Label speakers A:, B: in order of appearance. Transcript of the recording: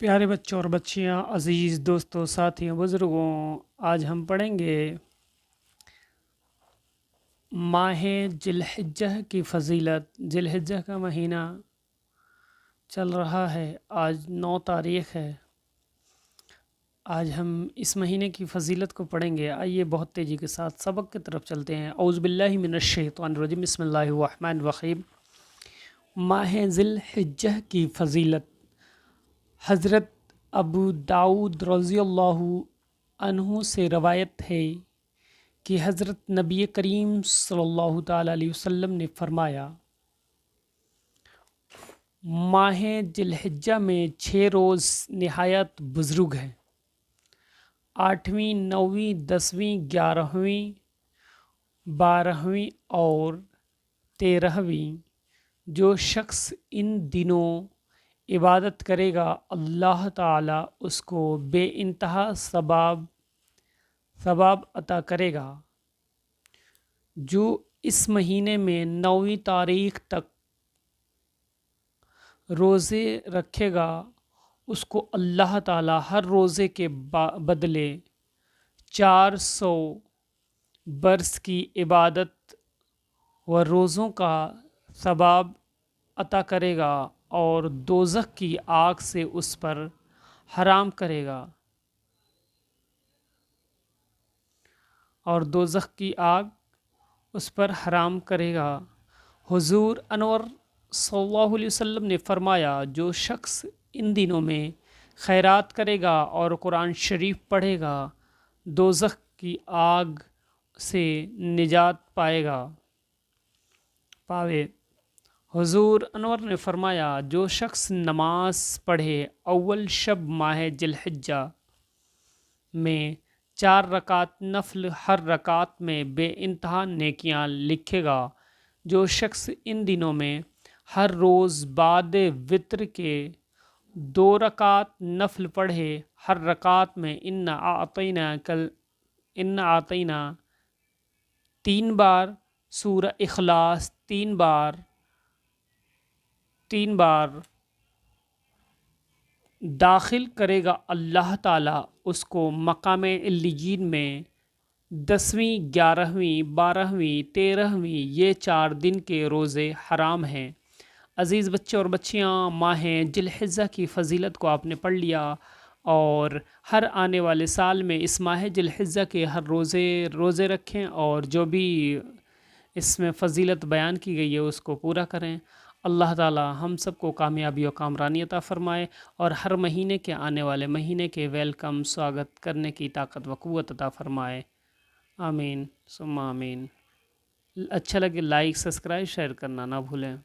A: پیارے بچوں اور بچیاں، عزیز دوستوں، ساتھیوں، بزرگوں، آج ہم پڑھیں گے ماہ ذی الحجہ کی فضیلت۔ ذی الحجہ کا مہینہ چل رہا ہے، آج 9 تاریخ ہے۔ آج ہم اس مہینے کی فضیلت کو پڑھیں گے۔ آئیے بہت تیزی کے ساتھ سبق کی طرف چلتے ہیں۔ اعوذ باللہ من الشیطان الرجیم، بسم اللہ الرحمن الرحیم۔ ماہ ذی الحجہ کی فضیلت۔ حضرت ابو داؤد رضی اللہ عنہ سے روایت ہے کہ حضرت نبی کریم صلی اللہ تعالیٰ علیہ وسلم نے فرمایا، ماہ ذی الحجہ میں 6 روز نہایت بزرگ ہیں۔ 8ویں، 9ویں، 10ویں، 11ویں، 12ویں اور 13ویں۔ جو شخص ان دنوں عبادت کرے گا، اللہ تعالیٰ اس کو بے انتہا ثواب عطا کرے گا۔ جو اس مہینے میں 9ویں تاریخ تک روزے رکھے گا، اس کو اللہ تعالیٰ ہر روزے کے بدلے 400 برس کی عبادت و روزوں کا ثواب عطا کرے گا اور دوزخ کی آگ سے اس پر حرام کرے گا، حضور انور صلی اللہ علیہ وسلم نے فرمایا، جو شخص ان دنوں میں خیرات کرے گا اور قرآن شریف پڑھے گا، دوزخ کی آگ سے نجات پاوے۔ حضور انور نے فرمایا، جو شخص نماز پڑھے اول شب ماہ ذی الحجہ میں 4 رکعت نفل، ہر رکعت میں بے انتہا نیکیاں لکھے گا۔ جو شخص ان دنوں میں ہر روز بعد وتر کے 2 رکعت نفل پڑھے، ہر رکعت میں انا اعطینا 3 بار، سورہ اخلاص 3 بار داخل کرے گا، اللہ تعالیٰ اس کو مقام علیین میں 10ویں، 11ویں، 12ویں، 13ویں یہ 4 دن کے روزے حرام ہیں۔ عزیز بچے اور بچیاں، ماہ ذی الحجہ کی فضیلت کو آپ نے پڑھ لیا، اور ہر آنے والے سال میں اس ماہ ذی الحجہ کے ہر روزے رکھیں اور جو بھی اس میں فضیلت بیان کی گئی ہے اس کو پورا کریں۔ اللہ تعالی ہم سب کو کامیابی و کامرانی عطا فرمائے اور ہر مہینے کے آنے والے مہینے کے ویلکم سواگت کرنے کی طاقت و قوت عطا فرمائے۔ آمین ثم آمین۔ اچھا لگے لائک، سبسکرائب، شیئر کرنا نہ بھولیں۔